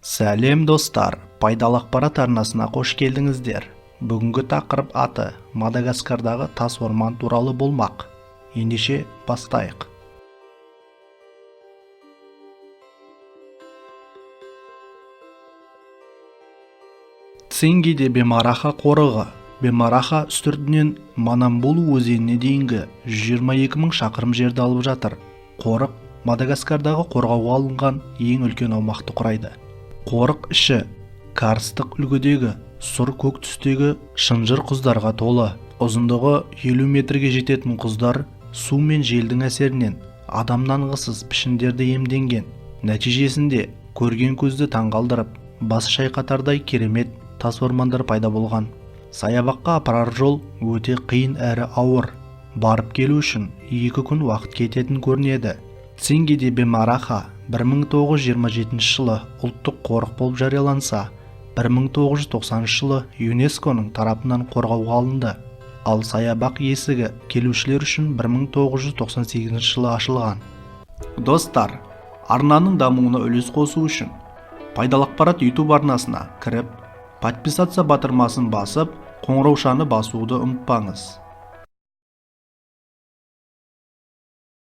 Сәлем достар, пайдалы ақпарат арнасына қош келдіңіздер. Бүгінгі тақырып аты Мадагаскардағы тас орман туралы болмақ. Ендеше бастайық. Цинги де Бемараха қорығы. Бемараха үстіртінен Манамбулу өзеніне дейінгі 122 000 шақырым жерді алып жатыр. Қорық Мадагаскардағы қорғауға алынған ең үлкен аумақты құрайды. Қорық іші карстық үлгідегі сұр көк түстегі шынжыр құздарға толы. Ұзындығы 50 метрге жететін құздар су мен желдің әсерінен адамнанғысыз пішіндерді емденген. Нәтижесінде көрген көзді таңғалдырып, бас шайқатардай керемет тас ормандар пайда болған. Саябаққа апарар жол өте қиын әрі ауыр. Барып келу үшін 2 күн уақыт кететін көрінеді. Цинги де Бемараха 1927 жылы ұлттық қорық болып жарияланса, 1990 жылы ЮНЕСКО-ның тарапынан қорғауға алынды. Ал саябақ есігі келушілер үшін 1998 жылы ашылған. Достар, арнаның дамуына үлес қосу үшін пайдалы ақпарат YouTube арнасына кіріп, подписаться батырмасын басып, қоңыраушаны басуды ұмытпаңыз.